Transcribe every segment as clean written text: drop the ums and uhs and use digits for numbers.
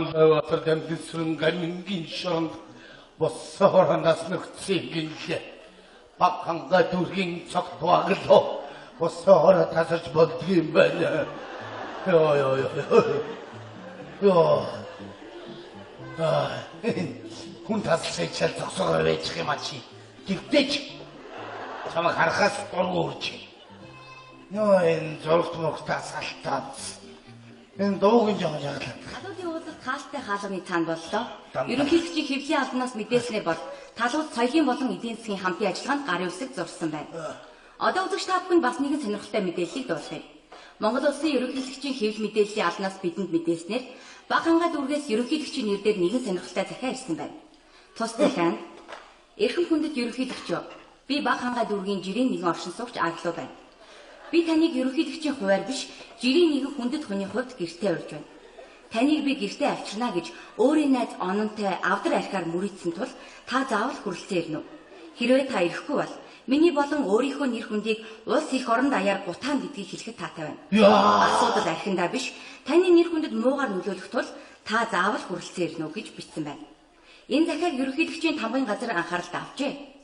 와서 댐든 순간 긴션 버서라 나스넉지 긴게 박한가 두긴 적도하고도 버서라 다섯 번뒤 말이야 혼다스 세차 적소가 왜 치게 마치 뒷대치 저만 가르카스 떨고 그렇지 엔 저렇게 먹고 다 살았다 엔 너무 긴장하자 Талуудын уулзалт хаалттай хаалганы цаанд боллоо. Ерөнхийлөгчийн хэвлэлийн албанаас мэдээснээр бол талууд соёлын болон эдийн засгийн хамтын ажиллагаанд гарын үсэг зурсан байна. Одоо үзэгч та бүхэнд бас нэгэн сонирхолтой мэдээллийг дуулгая. Монгол улсын ерөнхийлөгчийн хэвлэл мэдээллийн албанаас бидэнд мэдээснээр Баг хангаа дүүргээс ерөнхийлөгчийн нэрээр нэгэн сонирхолтой захиа ирсэн байна. Тус захиа нь эрхэм хүндэт ерөнхийлөгчөө би Баг хангаа дүүргийн жирийн нэгэн оршин суугч Аглуу байна. Би таныг ерөнхийлөгчийн хуваар биш жирийн нэгэн хүндэт хүний хувьд гэртээ урьж байна. Таныг би гэртээ авчирна гэж өөрийн найз ононтой авдар архиар мүрийдсэн тул та заавал хүрэлцэн ирнэ. Хэрвээ та ирэхгүй бол миний болон өөрийнхөө нэр хүндийг улс их оронд даяар гутаан гэдгийг хэлэхэд таатай байна. Асуудал архиндаа биш таны нэр хүндэд муугаар нөлөөлөх тул та заавал хүрэлцэн ирнэ гэж бичсэн байна. Энэ захиаг ерөнхийлөгчийн тамгын газар анхааралд авчээ.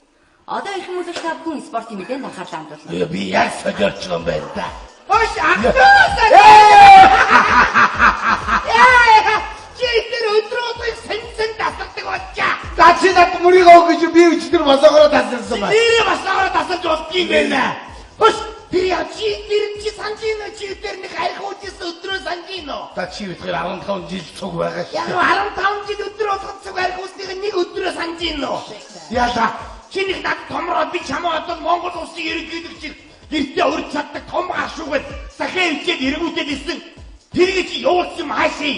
Одоо эрхэм үзэгч та бүхэн спортын мэдээнд анхаарлаа хандуулна. Би яг сожорч юм байна да. Хош Аглуу Читэр өдрөөс сэнсэн тасардаг болчаа. За чи над мөрийгөө гэж би өчтөр босоогоор тасарсан байна. Нэрээ босоогоор тасарч болдгийг байна. Хош тэр яа чи санжино чи тэр нэг харихуучс өдрөө санжино. За чи үхээр 15 жил цуг байгаа шүү. Яг 15 жил өдрөө цуг харихуусных нэг өдрөө санжино. Яа чи нэг над томроо би чамаа одоо Монгол улсын ерөнхийлөгчийг гэртээ урьд чаддаг том гашуугаад сахиа ичээд эргүүлээд ирсэн. Тэр гэж явуулсан хаашаа.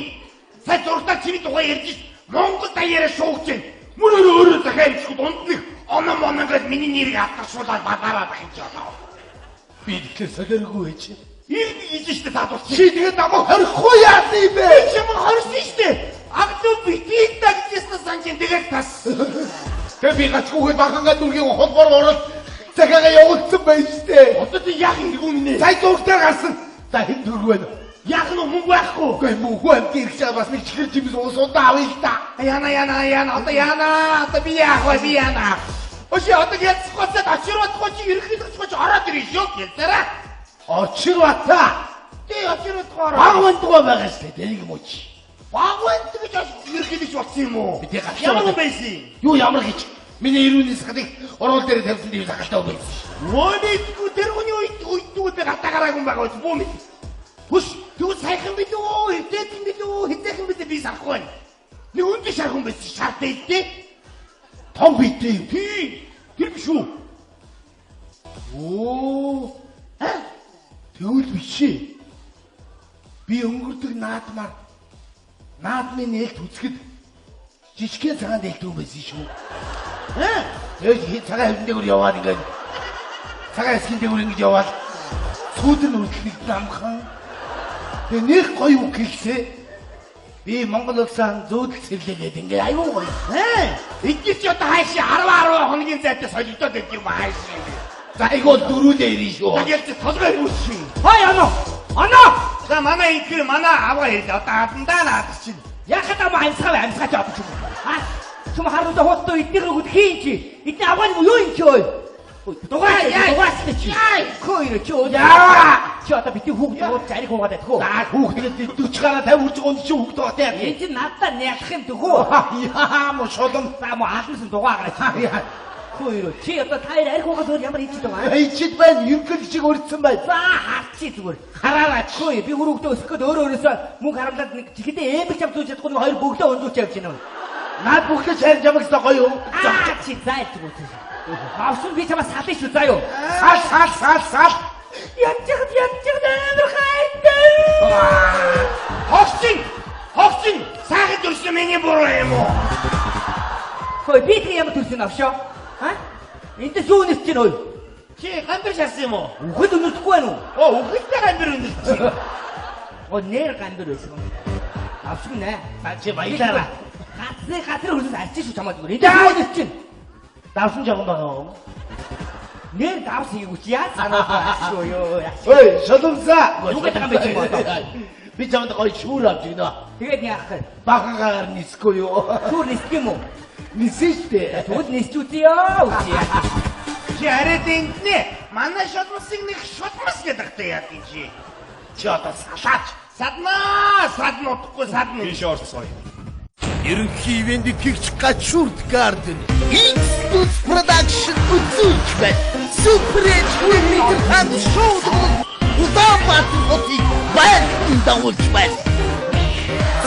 Сая зургатаар чиний тухай ярьж Монгол даяараа шуугч байна. Мөр өөрөө захиа ичэхэд дунд нэг оноо мононгод миний нэрийг авдаршуулаад бадараад байх юм чи одоо. би тэгэхээр солиоргүй чи. Ирнэ гэж штэ таадуулч. Чи тэгээд намайг хорихгүй яасан юм бэ? Чи чамайг хорсон штэ. Аглуу битгий дагчсан санжин тэгээд тас. Тэгээ би гачгүйгээд Багангаа дүүргийн холбоор ороод захиагаа явуулсан байж штэ. Одоо ти яг ингэв минь. Сая зургатаар гарсан. За хэн дүүрг байна? Яг нь мөнгө байхгүй. Үгүй мөнгө амт ирэх чаа бас нэг чихэр жимс уусуудаа авъя л да. Яна одоо яна. Одоо би яах вэ? Би яна. Өшөө одоо яцхацад очирвадахгүй чи ерөнхийлөгч ороод ирэх шүү. Гэлээрээ. Очирватаа. Тий очирвадахгүй ороо. Багвантгаа байгаа штэ. Тэрийг юм уу чи? Багвант гэж ерөнхийлөгч болсон юм уу? Би тэг Ямар байсан? Юу ямар гэж? Миний ирүүний сахыг орол дээр тавьсан дээр захалтай байсан. Мөнийггүй тэр хүний үйдгүүд би гатагараагүй юм байгаа бүү мэд. Хүш тэгвэл сайхан билүү? Хэдээхэн билүү? Хэдээхэн билээ би санахгүй байна. Нэг үнэн шархан байсан шартай илтээ. Том битэй. Тий. Тэр биш үү? Оо. Тэгвэл биш ээ. Би өнгөрдөг наадмын нээлт үзэхэд жижигхэн цагаан нээлт юм байсан шүү. Тэгээд цагаан хэвэн дээр яваад ингээд цагаан хэсгэн дээр ингэж яваад сүүдэр нүртлэг намхан. Тэгээд нэг гоё үг хэлсээ. Би Монгол улсаа зөөдөл цэвлээд ингээд аюу гоё. Эдгээр чи одоо хаашаа 10 хоногийн зайтай солигдоод байт юм хаашаа. За айгуул дөрүүдээ ирнэ шүү. Тэгээд толгой юусэн. Хой оноо. За манай инхэр манай аваа хэлээ одоо хадандаа наадах чинь. Яхад ама амьсгаж явах юм. Чум харуулда хоттоо эдгээр өгд хийн чи. Эдний аваа нь юу юм чи ой. Дугаас чи. Хөөе чи өө. Чи одоо бити хүүхд уур зариг хуугаад байх уу? За хүүхдэд 40 гараа 50 урж гоонд чи хүүхд байгаа тийм. Энд чинь надад нялах юм дөхөө. Яа мо шолом. За мо хаалсан дугаагараа чи. Хөөе чи одоо таяр арх хуугаад өөр ямар хийж байгаа? Ичид байна. Ерөнхийлөгчийг өрдсөн байна. За харчи зүгээр. Хараараач. Хөөе би өрөвдөө өсөх гээд өөрөөсөө мөнгө харамлаад нэг чихэдээ ээбэг чам зүүж чадахгүй хоёр бөгдөө өнжүүлж явж байна. Наад бүхэл чарж явагсаа гоё юу? Чи зайлж өгөөч. Авсан би чамаа салах шүү заа юу. Сал. Янчих амар хайртай. Хогчин сайхан төрсөн миний буруу юм уу? Хөөе би тэг ямар төрсөн авшаа? Энд юу нэс чинь ой? Чи гамбар шарсан юм уу? Үхэд өнөхгүй байна уу? Үхэлтэй гамбар өнөсөн. Нэр гамбар байсан. Авсан нэ. Чи баялаараа. Газар хөрсөн арчиж шүү чамаа зүгээр. Энд юу нэс чинь? Давсан жаган байгаа. Нэр давсан юу чи яа санаа шүү ёо. Ой, шоломсаа. Юу гэдэг юм бэ чи? Би чамд гоё шүүр авч гинэ. Тэгээд яах вэ? Багангаар нисгүй юу? Түр нисэх юм уу? Нисэн штэ. Түр нисчүүтээ. Чи арайд энднэ. Манай шодмосыг нэг шодмос гэдэг та яа чи. Чи одоо салаач. Саднуудахгүй садна. Биш орцгоё. Ерөнхий ивэнд гихч гачурд гарден. X-Plus Production үзүүлж байна. Супер эйчмитер ханд шоу. Удааpat хотыг баян дагуулж байна.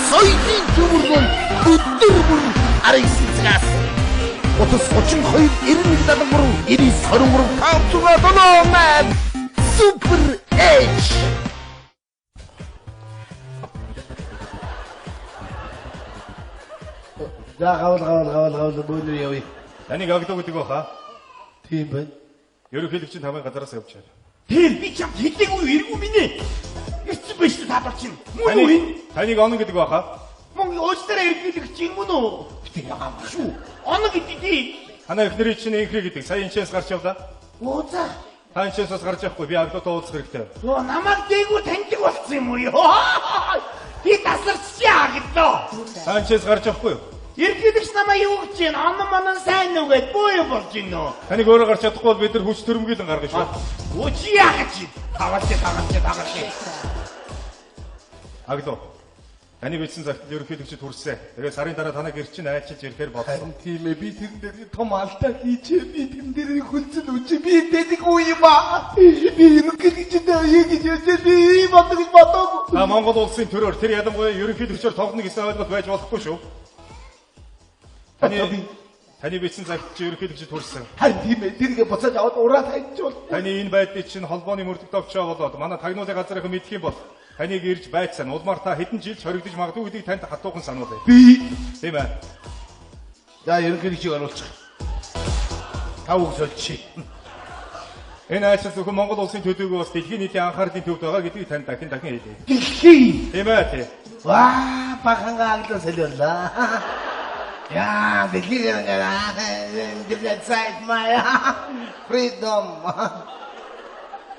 Соёлын төмөргөн өдөр бүр 19 цагаас утас 32 91 73 523 Супер Эйч. За гавал бүүнэр явъя. Таныг агдаг гэдэг баха. Тийм байна. Ерөнхийлөгчийн тамгын газараас явж байна. Тэр би чам хэлээгүй эргүү минь. Ирсэн байж та барчин. Мөн үү? Таныг онон гэдэг баха. Мөн өөстөрөө эргүүлэгч юм уу? Би яам шүү. Оног гэдий. Танай эхнэрийн чинь инхрээ гэдэг. Сая энэчээс гарч явлаа. Оо за. Та энэчээс гарч явахгүй. Би агдуудаа уулзах хэрэгтэй. Оо намайг дээгүүр таньдаг болсон юм уу ёо? Би тасларчаа гэдөө. Та энэчээс гарч явахгүй юу? Эргүүлэгч намайг юу гэж байна? Онон манан сайн нүгэд буу болж байна нөө. Таныг өөрөө гарч чадахгүй бол бид нар хүч төрөмгийлэн гаргаж шүү. Оо чи яах гэж? Таваач. Агдуу. Таны бичсэн цагт ерөнхийлөгчд хүрсэн. Тэгээд сарын дараа таныг гэр чинь айлчилж ирэхээр бодсон. Тийм ээ, би тэр дээр том алдаа хийчээ. Би тэр дээр хүлцэн үчи. Би дэдэг үе юм аа. Би ерөнхийлөгчдөө яг гэж би боддог. Та Монгол улсын төрөөр тэр ялангуяа ерөнхийлөгчөөр тоглоно гэсэн ойлголт байж болохгүй шүү. Таны бичсэн цагт чи ерөнхийлөгчд хүрсэн. Харин тийм ээ, тэргээ буцааж аваад ураад хайчвал. Таны энэ байдлыг чинь холбооны мөрдөг товчоо болоод манай тагнуулын газрынхан мэдэх юм бол таныг ирж байцсан. Улмаар та хэдэн жил хоригдож магадгүй гэдгийг танд хатуухан сануулъя. Би Тийм ээ. за ерөнхийлөгчийг оруулчих. Тав үг сольчих. Энэ айлчил зөвхөн Монгол улсын төлөвөө бас дэлхийн нийтийн анхаарлын төвд байгаа гэдгийг танд дахин хэлье. Дэлхийн. Тийм ээ тий. Ваа, багангаа агдлаа солиорлаа. Ja, wir liegen in der Zeit mal. Freedom.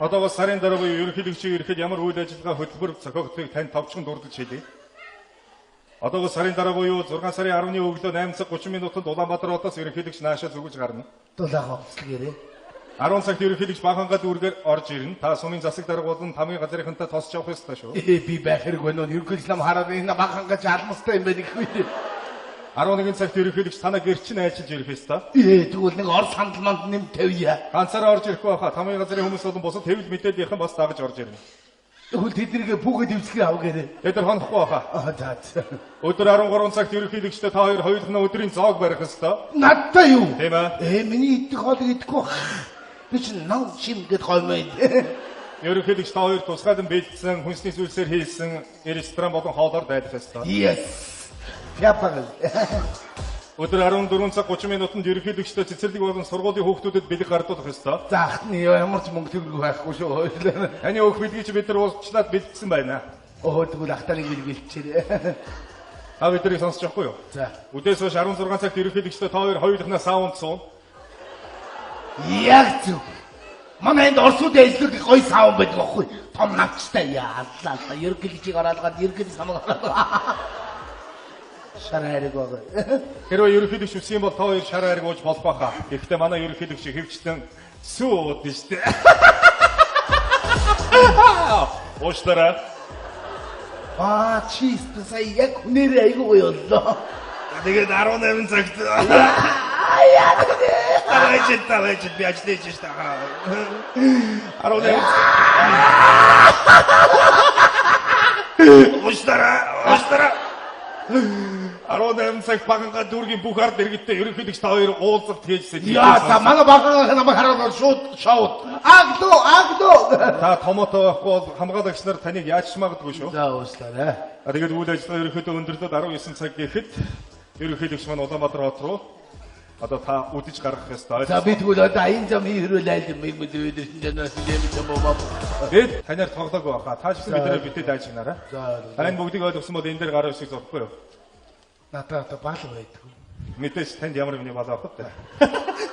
Одоо бас сарын дараа буюу ерөнхийлөгчийг ирэхэд ямар үйл ажиллагаа хөтөлбөр зохиогдохыг танд товчхон дурдж хэлье. Одоо бас сарын дараа буюу 6 сарын 10-ны өглөө 8:30 минутанд Улаанбаатар хотоос ерөнхийлөгч наашаа зүгэж гарна. Дулаах уцлгээрээ. 10 цагт ерөнхийлөгч баахангаа дүүргээр орж ирнэ. Та сумын засаг дарга болон тамгын газрынхантай тосч явах ёстой шүү. Би байх хэрэггүй нөө ерөнхийлөгч нам хараад энэ багангаж алмастай юм байна гэхгүй. 11 цагт ерөнхийлөгч танаа гэр чинь айлчилж ирэх ёстой. Тэгвэл нэг орс хандламанд нэм тавья. Ганцаараа орж ирэхгүй байхаа тамгын газрын хүмүүс болон бусад хэвлэл мэдээллийнхэн бас дагаж орж ирнэ. Тэгвэл тэднийг бүгд дэвсгэр авгаарай. Бид нар хонохгүй байхаа. За. Өдөр 13 цагт ерөнхийлөгчтэй та хоёр хоёулахна өдрийн зоог барих ёстой. Надтай юу? Тийм ээ. Миний идэх хоолыг идэхгүй. Би чинь нан шим гэд гоймоо. Ерөнхийлөгч та хоёр тусгайлан бэлдсэн хүнсний зүйлсээр хийсэн ресторан болон хоолоор дайдах ёстой. Yes. Япагал. Өдөр 14 цаг 30 минутанд ерөнхийлөгчтэй цэцэрлэг болон сургуулийн хүүхдүүдэд бэлэг гардуулах ёстой. Заахны ямар ч мөнгө төгрөг байхгүй шүү. Таны өөх бэлгийг чи бид нар уучлаад бэлдсэн байна. Тэгвэл ахтарыг бэлгэлчээрээ. Та биднийг сонсож байхгүй юу? За. Үдээс хойш 16 цагт ерөнхийлөгчтэй та хоёр хоёулахнаа саунд суун. Яг зөв. Манай энд орсууд эзлэх гоё саун байдаг байхгүй. Том навчтай яалаа. Ерөнхийлөгчийг оролцоод ерөнхийлөгч самаг оролцоод. Шараарэг байгаа. Хэрвээ ерөнхийлөгч үсэх юм бол та хоёр шараарэг ууж болох байхаа. Гэхдээ манай ерөнхийлөгч хэвчлэн сууд нь штэ. Ууштараа. Чист сая яг нэр айгуу гоё боллоо. Тэгээд 18 цагт Давай би ажиллаж штэ. 18. Ууштараа. 18 цаг багангаа дүүргийн бүх ард иргэдтэй ерөнхийлөгч та хоёр уулзалт хийжсэн. Яа, манай багангаа намайг хараад шууд шоут. Агдуу. Та томотоо байхгүй бол хамгаалагч нар таныг яаж магадгүй шүү. За ууслаарай. Тэгээд үйл ажиллагаа ерөнхийдөө өндөрлөд 19 цаг гэхэд ерөнхийлөгч маань Улаанбаатар хот руу одоо та үдэж гаргах ёстой. За би тэгвэл одоо аян зам хийрүүл айл юм мэдээдсэн дэнээс юм бомбоо. Бид танаар тоглоагүй байхаа. Та ч гэсэн бидний бидэд ажигнаараа. За. Тань бүгдийг ойлгосон бол энэ дээр гараа өсөж зовхгүй юу? Надад баал байдаг. Мэдээж танд ямар нэгний балаа авах вэ?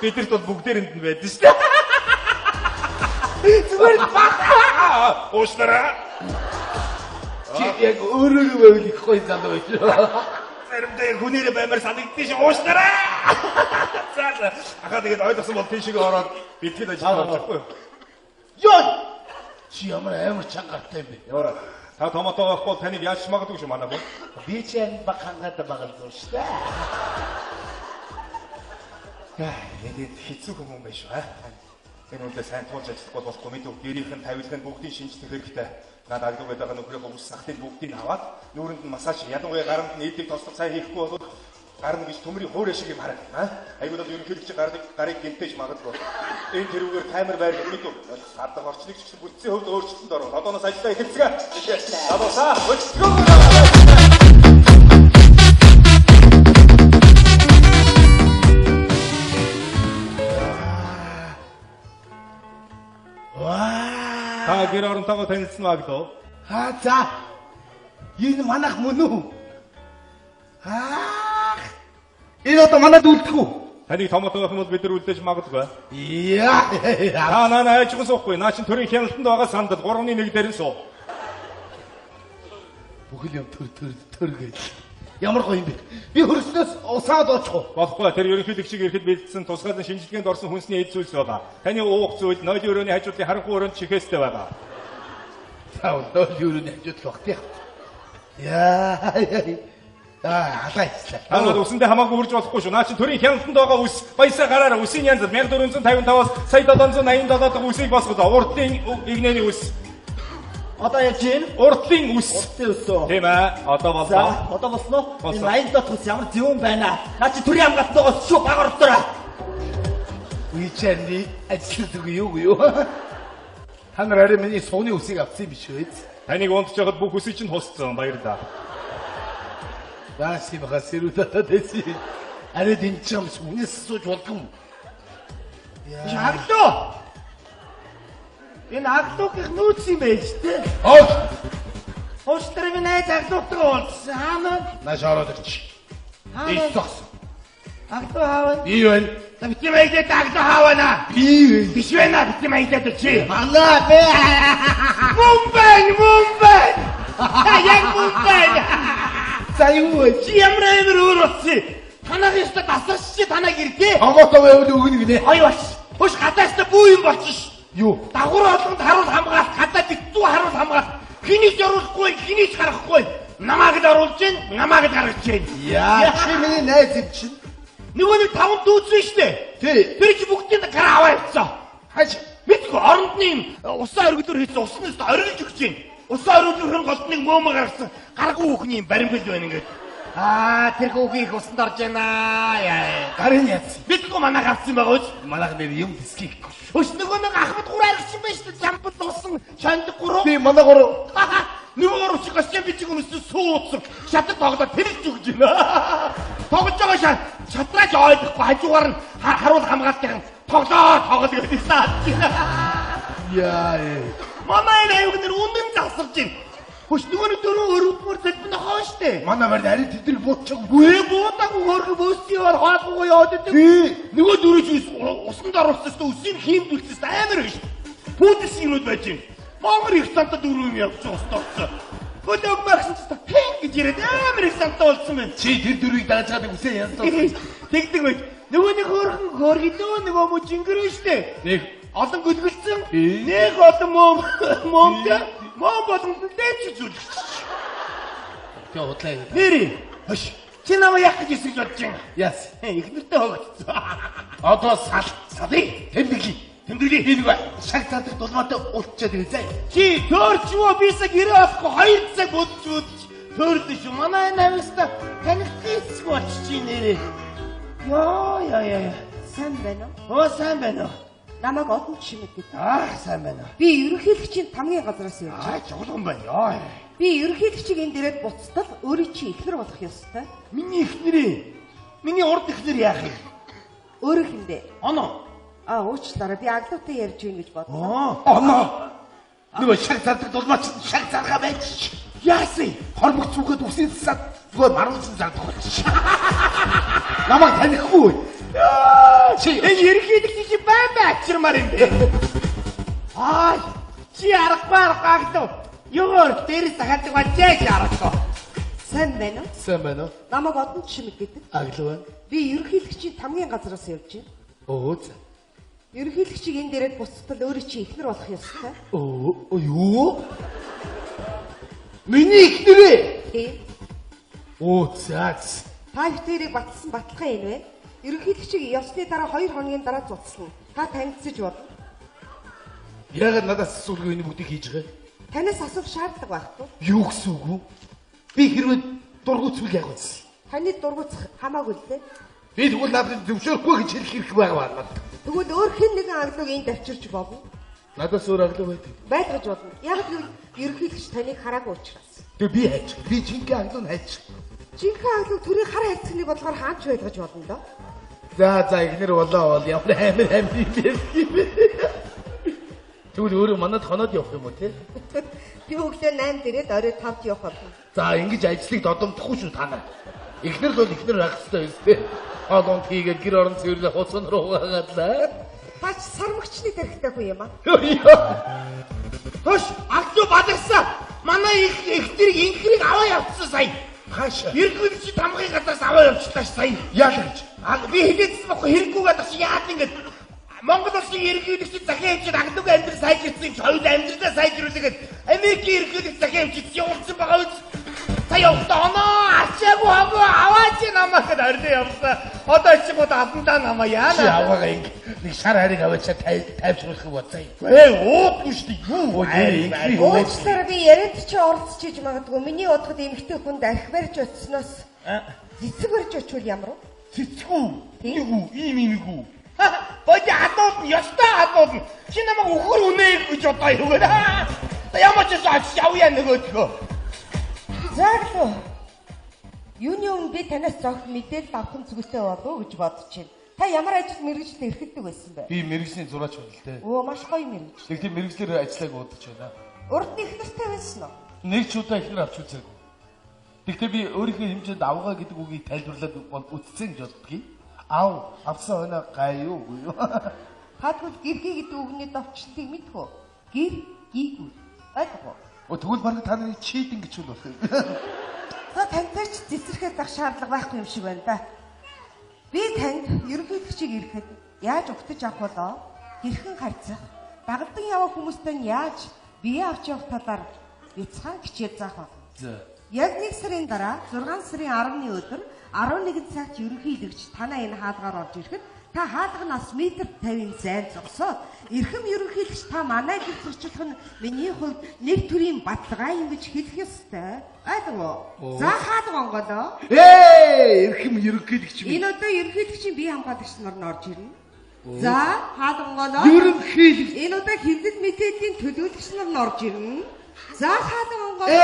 Бидэрт бол бүгдээрэнд нь байдаг шүү дээ. Зүгээр баа. Ууштараа. Чи яг өөрөөгөө байвал их гоё залуу байж. Заримдаа хүнээрээ баймаар санагддээ шиг ууштараа. За ахаа тэгээд ойлгосон бол тийшээ ороод бэлтгэл ажиллаж болохгүй. Ёо! Чи ямар амар чангартай юм бэ? Яваа. Та томатоо авахгүй таныг яаж магадгүй шүү манайх. Би ч яг баг хангаад байгаа л шүү дээ. Яа, энэ хэцүү хүмүүс байх шүү, Энэ үнэндээ сайн туулж ажиллахгүй болохгүй мэдв. Гэрийнхэн тавилгын бүгдийн шинжлэх хэрэгтэй. Надад агдаг байгаа нөхрийнхөө ус сахтын бүгдийг аваад нүүрэнд нь массаж, ядуугай гаранд нь эдийг тослох сайн хийхгүй бол гар нь гэж төмрийн хөөрэ шиг юм хараг. Айгуу бол ерөнхийдөө гарыг гинтэж магадгүй. Энэ тэрүүгээр таймер байр мэдв. Сардаг орчныг ч гэсэн бүтцийн хувьд өөрчлөлтөнд орно. Одооноос ажиллаа эхэлцгээ. Адуусаа, өчтгөө. Та гэр оронтойгоо танилцсан магадгүй. За. Энэ манайх мөн үү? Энэ одоо манайд үлдэх үү? Таныг томотоо байх юм бол бид нар үлдээж магадгүй. Яа. Наа айчгүй суухгүй. Наа чин төрийн хяналтанд байгаа сандал 3-1 дээр нь суу. Бүхэл юм төр гэж. Ямар гоё юм бэ? Би хөрснөөс усаад очихгүй. Болохгүй. Тэр ерөнхийлөгчийг ирэхэд бэлдсэн тусгаалan шинжилгээнд орсон хүнсний эд зүйлс байгаа. Таны уух зүйл, нойлын өрөөний хажуудлын харанхуй өрөөнд чихээстэй байгаа. Таа нойлын өрөөний хажуудлах бах. Яа. Халаа хийлээ. Та бол усэндээ хамаагүй хурж болохгүй шүү. Наа чин төрийн хяналтанд байгаа ус баясаа гараараа үсийн янз 1455-аас сая 787 дахь үсийг босгоо. Урдлын игнэний ус. Одоо яаж юм? Урдлын ус. Урдлын ус уу? Тийм ээ. Одоо болоо. Одоо болсноо. Энэ 80 дахь ус ямар зөвөн байна. Наа чи төрийн хамгаалтайгаа шүү баг ордороо. Үичэний ажилладаг юу? Та нар арай миний сууны усыг авсан биш үү? Таныг унтж байгаад бүх үсийг чинь хусцсан. Баярлалаа. Яаси бага сэрүүдээ дэси. Арай дэнчэм сүнэс сууж болдгоо. Аглуу. Энэ аглуугийнх нүүц юм байж тээ. Хөөсдөр минь найз аглуутайгаа уулзсан. Наш ороод ирчих. Их тохс. Аглуу хаавна. Би байна. Бити мэйдээ аглуу хаавна. Би Биш байна бити мэйдээ чи. Манаа бэ. Мумбай. Яг мумбай. За юу вэ? Чи ямар амир өөр болсон. Танах ёстой дасарч чи танаг ирдээ. Хамаатаа байвал өгнө гинэ. Ой баш. Хөш гадаастаа бүү юм болчих. Юу? Дагвар олонд харуул хамгаалт, гадаад битүү харуул хамгаалт. Хинийг оруулахгүй, хинийг харахгүй. Намайг л оруулж гин, намайг л гаргаж гин. Яа, чи миний найз юм чинь. Нөгөө нэг таван дүүцэн штэ. Тий. Тэр чи бүгдийг гараа аваа явцсан. Хаж. Мэдгүй оронд нь усаа өргөдөр хийсэн уснаас оргилж өгч гин. Усаа өргөдөрхөн голдныг мөөмө гаргасан. Гаргуу хүүхний баримгал байна ингээд. Тэр хүүхийг усанд орж байна. Яа. Гарын яц. Мэдгүй манайх авсан байгаа үз. Манайх нэр юм дискийг. Өс нөгөө нэг ахмад гураарч юм байна шүү дээ. Жампл усан шанд гурав. Би манай гурав. Нөгөө гурав чи гасчаа бичиг өмсөж суудсан. Шатад тоглоод тэрч өгж байна. Тоглож байгаа шатраач ойлгохгүй хажуугаар нь харуул хамгаалтын тоглоо гэж саад байна. Яа. Манай аюуг нэр үнэн засарч байна. Хөш нөгөө нэг дөрөв өрөвдмөр зэлбэн хоо штэ. Манай барь ари тэдрэг буутчих. Гүй буудаагүй хөргө бөөсгийгээр хаалгуугаа яваад идэв. Нөгөө дөрөв чи усанд оруулсан шүү үсийг хиймдүүлсэн амар гэж. Пүүдс юмуд байж юм. Монгол их сантад дөрөв юм явж устгацсан. Өдөг мэрсэн ч хин гэж яриад амар их сантаа болсон байна. Чи тэр дөрвийг дааж чаддаг үсээ янз Тэгдэг байж. Нөгөө нэг хөргөлөө нөгөө мужингэр штэ. Нэг олон гөлгөлцөн. Нэг олон мом болон дэвч зүйл. Тэ удлаа. Нэри. Хөш. Чи намайг яах гэж эсэж бодож байна? Яс. Ихнэртэй хогцсон. Одоо салъя. Тэмдэглээ. Би нэг шаг цаадах дулмаатай уултчаад ирээ. Чи төрч юу бисаг ирээ авахгүй 2 цаг бодож төрлөө шүү. Манай намста танихтээс болчих нэрээ. Яа. Сайн байна Оо сайн байна уу? Намайг олон жишээ мэдээ. Сайн байна. Би ерөнхийлөгчийн тамгын газраас явж байна. Жуулган байна. Яа. Би ерөнхийлөгчийг энэ дээрээ буцтал өөрийн чи ихнэр болох ёстой. Миний ихнэрээ. Миний урд ихнэр яах юм? Өөрөө хиндэ. Оно. Уучлаарай. Би аглуутай ярьж байна гэж бодлоо. Оноо. Нөгөө шаг цаадах дулмаач шаг цааргаа байж. Яасан? Хормог зүгээд үсийн цаад зүгээр маруулсан зардах болчих. Намайг танихгүй. Чи энэ ерөнхийлөгч чи баймаа ачирмаар юм бэ? Чи арахгүй аглуу. Ёор дээрээс дахиад бачаач арахгүй. Сайн байна уу? Сайн байна уу? Намайг одон жишээ мэддэг. Аглаа байна. Би ерөнхийлөгчийн тамгийн газраас явж байна. Оо за. Ерөнхийлөгчийг энэ дээрээ буцтал өөрөө чи ихнэр болох ёстой. Оо юу? Миний ихнэрээ. Тийм. Оо за. Та ихнэрийг батлсан баталгаа энэ вэ? Ерөнхийлөгчийг явсны дараа 2 хоногийн дараа зуцлана. Та танилцж бодно. Яагаад надаас асуулгүй энэ бүгдийг хийж байгаа? Танаас асуух шаардлага байхгүй. Юу гэсэн үг вэ? Би хэрвээ дургуцвал яг үз. Таны дургуцах хамаагүй л дээ. Би тэгвэл надад зөвшөөрөхгүй гэж хэлэх хэрэг байгаа байна. Тэгвэл өөр хэн нэгэн аглыг энд авчирч болно. Надаас өөр аглаа байдаг. Байлгаж бодно. Яг л ерөнхийлөгч таныг хараагүй учраас. Тэгээ би хайч. Би жинхэнэ аглыг хайч. Жинхэнэ аглыг төрийн хар хайцны бодлогоор хаач байлгаж бодно доо. За ихнэр болоо бол ямар амир юм бэ? Тэгвэл өөрөө манад хоноод явах юм уу те? Би өглөө 8 дээрээ орой 5-д явах болно. За ингэж ажлыг додомдохгүй шүү та нар. Ихнэр л бол ихнэр байх хэрэгтэй юм те. Хоолонд хийгээд гэр орон цэвэрлээ хуцан руу гагадлаа. Тач сармагчны тарихтай хүн юм аа. Хош, аглуу бадарсан. Манай ихтрийг инхрийг аваа явуулсан сая. Хаашаа? Ерөнхийлөгч тамгын газраас аваа явуулчлаа сая. Яалаа гэж. Би хэлээдсэн бохгүй хэрэггүйгээд чи яад ингэж Монгол улсын ерөнхийлөгч захиа хэмжээд аглууг амьдрал сайжирсан соёл амьдралаа сайжруулдаг. Америкийн ерөнхийлөгч захиа хэмжиж явуулсан байгаа үз. Та явтаа оноо ачаагүй аваач намайг ордоо явсан. Одоо чи гоо алдандаа намаа яана. Чи аваагаа ингэ нэг шар хариг аваачаа тайвшруулах бодсоо. Өөдгүй шүү дээ. Юу Уучлаарай би яриад чи орцчихж магадгүй. Миний удахад эмэгтэй хүнд арх барьж очсноос цэцэг барьж очвол ямар вэ? цэцгүү. Юу ийм. Бод хадууд ёстой хадууд. Чи намайг өхөр үнэ гэж одоо юугаар. Ямар ч зүйл явъя нөгөөдгөө. Зааглуу. Юуны өмнө би танаас зогт мэдээлэл авах зүгтээ болов гэж бодож байна. Та ямар ажил мэргэжлд эрхэлдэг байсан бэ? Би мэрэгжлийн зураач байна л дээ. Оо маш гоё мэргэж. Тэгтээ мэрэгжлэр ажиллааг удаж байна. Урд нь их настай байсан уу? Нэг ч удаа ихнэр авч үзээгүй. Тэгтээ би өөрийнхөө хэмжээнд авгаа гэдэг үгийг тайлбарлаад үтцэн гэж боддгийг. Авсан хойно гай юу юу. Хадгал гэрхий гэдэг үгний довчлтыг мэдэх үү? Гэр гийгүүл. Ойлгох уу? Тэгвэл баг та нарыг чийдэн гэж бол болох юм. Та тантай ч цэцэрэхэд байх шаардлага байхгүй юм шиг байна да. Би танд ерөнхийлөгчийг ирэхэд яаж угтаж авах болоо? Хэрхэн харьцах? Дагалдан явах хүмүүстэй яаж бие авч явах талаар бяцхан хичээл заах болно. За. Яг 1 сарын дараа 6 сарын 10-ны өдөр 11 цагт ерөнхийлөгч танаа энэ хаалгаар орж ирэхэд та хаалганаас метр 50 зайн зогсоод эрхэм ерөнхийлөгч та манай гэр зурчлах нь миний хувьд нэг төрлийн баталгаа юм гэж хэлэх ёстой. Ойлгов. За хаалга онгодоо. Эрхэм ерөнхийлөгч минь. Энэ удаа ерөнхийлөгчийн бие хамгаалагч нар нь орж ирнэ. За хаалга онгодоо. Ерөнхийлөгч. Энэ удаа хэвлэл мэдээллийн төлөөлөгч нар нь орж ирнэ. За хаалга онгодоо.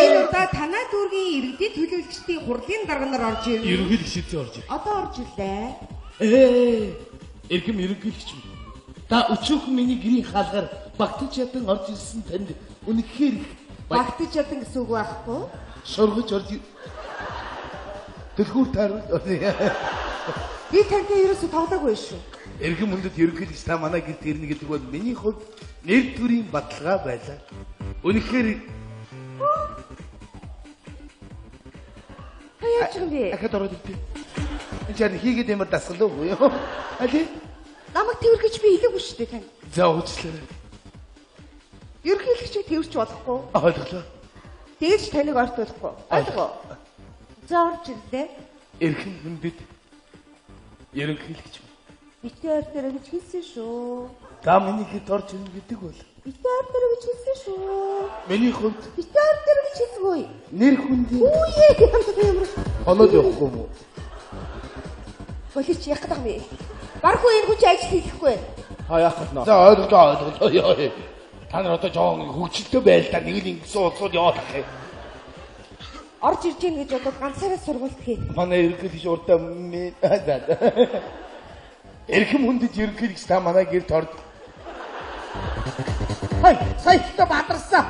Энэ удаа танай дүүргийн иргэдийн төлөөлөгчдийн хурлын дарга нар орж ирнэ. Ерөнхийлөгч шийдсэн орж ир. Одоо орж ирлээ. Эрхэм ерөнхийлөгч минь. Та өчөөхөн миний гэрийн хаалгаар багтаж ядан орж ирсэн танд үнэхээр Багтаж ядан гэсэн үг байхгүй? шоргож орж Дэлгүүр таарвал Би тантай ерөөсө тоглоогүй шүү. эрхэм хүндэт ерөнхийлөгч та манай гэрт ирнэ гэдэг бол миний хувьд нэр төрийн баталгаа байлаа. Үнэхээр Хаяач юм бэ? дахиад ороод ирдээ. Энд чинь хийгээд ямар дасгал уу юу? Али? Намайг тэрвэргэж би хэлээгүй шүү дээ тань. За уучлаарай. Ерөнхийлөгчийг тэрвэрч болохгүй. Ойлголоо. Дээж таныг ортуулахгүй. Ойлгоо. За орж ирлээ. Эрхэм хүндэт ерөнхийлөгч. Битээ ортоо гэж хэлсэн шүү. За миний хэд орж ирнэ гэдэг бол Битээ ортоо гэж хэлсэн шүү. миний хувьд Битээ ортоо гэж хэлсгүй. нэр хүндийн Үе ямар хоноод явахгүй юм уу? Болич яг гэдэг юм. Баргүй энэ хүч ажил хийхгүй. Яах вэ? За ойлголоо. Яа. Та нар одоо жоон хөвчлөлтөө байл та нэг л ингэсэн уцууд яваад ах. Орж ирж гин гэж бодоод ганцаараа сургуульд хий. Манай ерөнхийлөгч урдаа эрхэм хүндэт ерөнхийлөгч та манай гэрт орд. Саяхта бадарсан.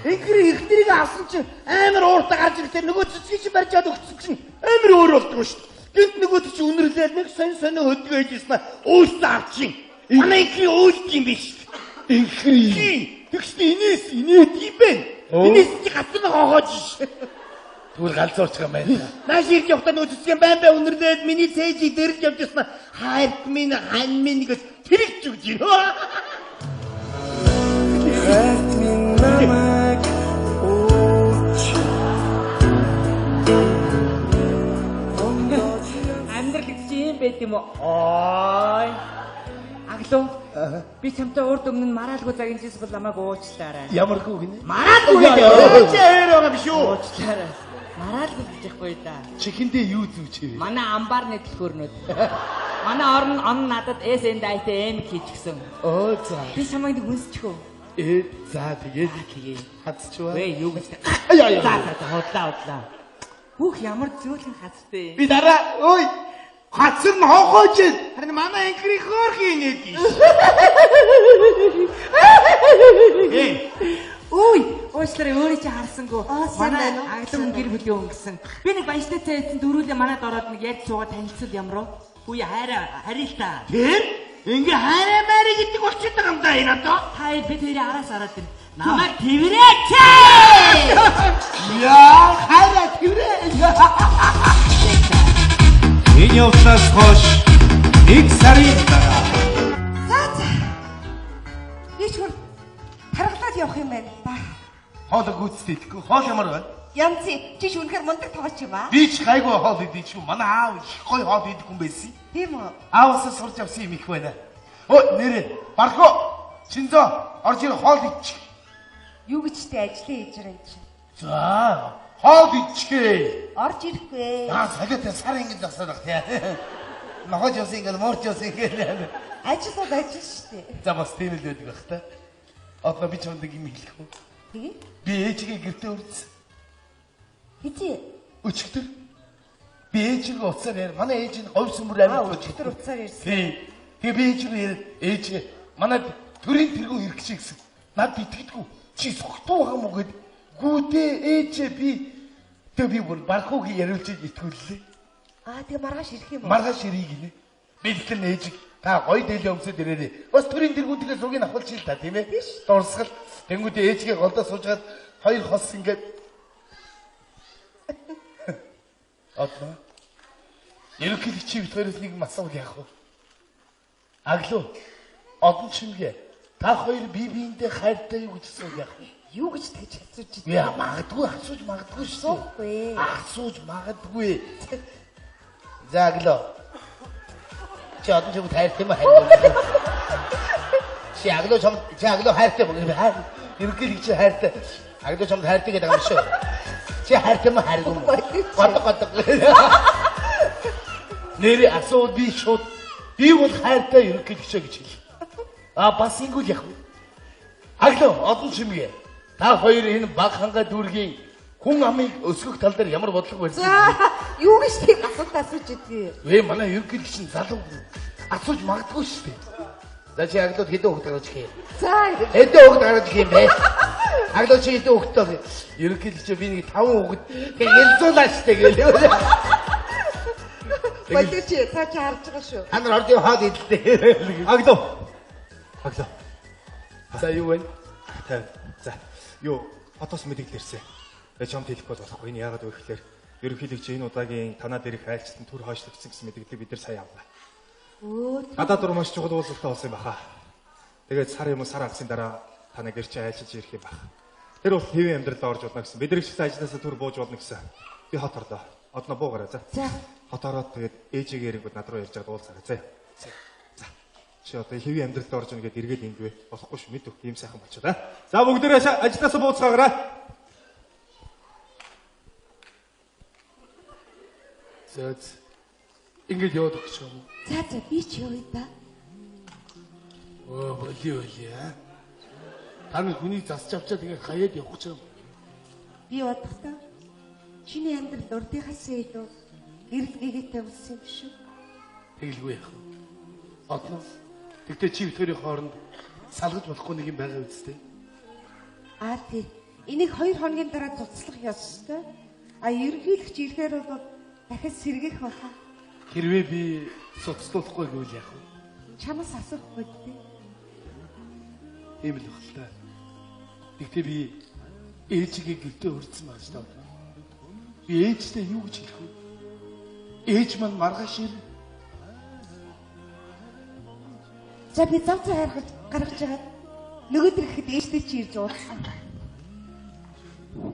Инхэр ихтрийг авсан чинь амар ууртаа гарч ирэхдээ нөгөө цэцгийг чи барьж чад өгсөн чинь амар өөр болдгоо шүү. Гэнт нөгөө чи үнэрлээд нэг сонь хөдөлгөө хийжсэн. Үйлс авчин. Манай ихний үйлс юм биш. Инхэр Тэгс инээс инээд юм бэ. Энэс чи гацсан хоогоож ш. Тэгвэл галзуурч юм байна. Нааш ирж явахдаа нөөцсөн бай өнөрлөөд миний цээжийг дэрж явж яснаа хайрт минь хань минь гэж тэрэгч үгж байна. Амьдрал гэж юм байт юм уу? Ой. Аглуу. Би чамтай урд өмнө нь мараалгүй загин жис бол намайг уучлаарай. Ямаргүй гинэ. Мараалгүй гэдэг. Чээр байгаа биш үү? Уучлаарай. Мараалгүй гэхгүй да. Чихэндээ юу зүвчээ. Манай амбар нэтлөхөрнөд. Манай он надад эсэнд айтай эм хийчихсэн. Оо за. Би чамайг хүнсчихөө. За тэгээд хацчваа. Вэ юу гэж. Аяа. Хотлаа. Хүүх ямар зөөлөн хацтай. Би дараа ой хацсан хоогоож харин манай анкрын хөөрхий нээд иш. Ой, уучлаарай өөрөө чи харсангүй. сайн байна уу? Аглын гэр бүлийн өнгөсөн. Би нэг баяртай цайсан дөрүүлээ манад ороод нэг ярьж суугаад танилцуул ямар уу? Үе харилтаа. Тэр ингээ хайраа маяг гэдэг болчиход байгаа юм да энэ одоо. Хай би тэрийг араас хараад байна. Намайг тэрээч. Яа хайраа тэрээ. Энэ явцаас хойш нэг сарын дараа Би ч хөр харгалаад явах юм байна да. Хоол гүйцэд идэхгүй. Хоол ямар байна? Янци чи ч үнэхээр мундаг тоглож ба. Би ч гайгүй хоол идэв шүү. Манай аав их гоё хоол идэхгүй юм байсан. Тийм үү? Ааваас сурч авсан юм их байна. Өө нэрээ. Бархуу. Чинзоо орж ир хоол идчих. Юу гэж тэ ажлын хийж байгаа юм чи. За. Хоол идчихээ. Орж ирэхгүй. Салиутай сар ингэж засаад баг тий. Нохож явсан ингээл морч явсан ингээл. Ажиллаад ажил штэ. За бас тийм л байдаг бах та. Одоо би ч өндөг юм хэлэх үү? Тэгээ? Би ээжигээ гэртээ үрдсэн. Хизээ. Өчигдөр. Би ээжигээ уцаар яар. Манай ээж нь говь сүмөр амир Өчигдөр уцаар ирсэн. Тий. Тэгээ би ээжигээ яар. Ээжигээ манай төрийн тэргүүн ирэх чигсэн. Над итгэдэггүй. Чи согтуу байгаа мó гэд. Гүдээ ээжээ би. Тэгээ би бүр бархуугийн яриулж итгүүллээ. Тэгээ маргааш ирэх юм уу? Маргааш ирэх гинэ. Би тэгэхээр ээжиг та гоё дээлээ өмсөд ирээрээ. Бас төрийн тэргүүдээ зургийг авахулж ил та тийм ээ. Дурсгал. Тэнгүүдээ ээжигээ голдоо суужгаад хоёр хос ингээд Одно. Ерөнхийдөө чи бид хоёроос нэг асуул яах вэ? Аглуу. Одон чимгээ. Та хоёр бие биендээ хайртай юу гэж асуул яах вэ? Юу гэж тэгж асууж байна? Яа магадгүй асууж магадгүй шүү. Суухгүй. Асууж магадгүй. За аглуу. Чи одон чимд хайртай юм хайртай. Чи аглуу хайртай юм. Ерөнхийдөө чи хайртай. Аглуу чамд хайртай гэдэг юм шүү. Чи хайртай юм хайргүй юм. Гот. Нэр асуу би шууд би бол хайртай ерөнхийлөгчөө гэж хэл. Бас ингэвэл яах вэ? Аглуу одон чимгээ. Та хоёр энэ баг ханга дүүргийн хүн амыг өсгөх тал дээр ямар бодлого барьсан бэ? Юу гэж тийм асуулт асууж идэггүй. Вэ манай ерөнхийлөгч нь залуу асууж магадгүй шүү дээ. За чи аглууд хэдэн хүүхэд гаргаж ирэх юм? За хэдэн хүүхэд гаргаж ирэх юм бэ? Аглууд чи хэдэн хүүхэдтэй ерөнхийлөгч би нэг 5 хүүхэд ялзуулаа штэ гэлээ. Баяр чи харж байгаа шүү. Анар ордын хаад идэлтэй. Аглуу. За юу вэ? За. Юу хотоос мэдээлэл ирсэн. Тэгээ чамд хэлэх бол болохгүй. Энэ яагаад вэ гэхээр ерөнхийлөгч энэ удаагийн танаа дээрх айлчлалтанд түр хойшлогдсон гэсэн мэдээллийг бид нар сая авлаа. Гадаад дур маш чухал уулзалт болсон юм баха. Тэгээд сар хагасын дараа танаа гэр чи айлчилж ирэх юм баха. Тэр бол хэвийн амьдралд орж болно гэсэн. Бид нар ч гэсэн ажлаасаа түр бууж болно гэсэн. Би хот орлоо. Одноо буугараа за. За. Хот ороод тэгээд ээжигээ ирэнгүүд над руу ярьж байгаа уулзаарай за. За. Чи одоо хэвийн амьдралд орж ийн гэдээ эргээд ингэвэ. Болохгүй шүү мэд. Ийм сайхан болчиход аа. За бүгдээрээ ажлаасаа бууцгаагаарай. За. Ингээд яваад өгч юм. За би ч явъя да. Болио аа. Таны хүний засч авчаад ингээд хаяад явах гэж юм. Би бодохдоо чиний амьдрал урдынхаас илүү гэрэл гэгээтэй болсон юм шүү. Тэгэлгүй яах вэ? Одно. Тэгтээ чи битэрийн хооронд салгаж болохгүй нэг юм байгаа үстэй. Тий. Энийг 2 хоногийн дараа туцлах ёстой. Ерөнхийлөгч ирэхээр бол дахиад сэргийх баха. Хэрвээ би суцлуулахгүй гэвэл яах вэ? Чамаас асуухгүй дээ. Ийм л байна. Тэгтээ би ээжигээ гэртээ урьдсан байна шүү дээ. Би ээжтэй юу гэж хэлэх вэ? Ээж маань маргааш ирнэ. За би зам цай гаргаж байгаа. Нөгөөдөр ихэд ээжтэй чи ирж уулзсан.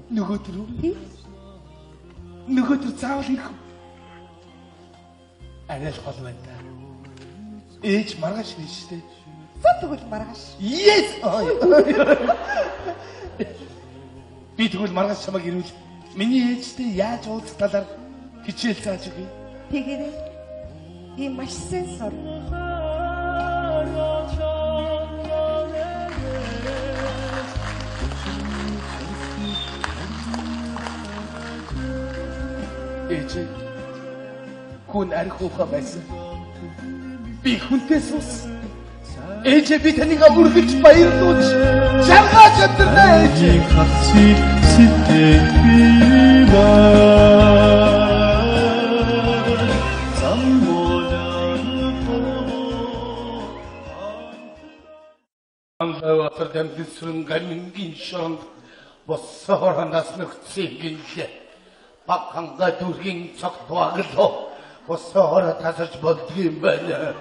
Нөгөөдөр үү? Нөгөөдөр заавал ирэх үү? Арай л гол байна да. Ээж маргааш ирнэ шүү дээ. За тэгвэл маргааш. Yes! Би тэгвэл маргааш чамайг ирүүл. Миний ээжтэй яаж уулзах талаар хичээл зааж өгье. Тэгээрэй. Би маш сайн сур. Ээж хүн архиуха байсан. Би хүнтэй сус. Ээж би таныг өргөж баярлуулж жаргаж өдрнэ ээж. 같이 시대비가 Амбаватар дамжсан гамингийн шонд боссоор наснагцыг гинлээ. Багханга дүргийн цогт баглоо. Боссоор тасарч болдгийм байна.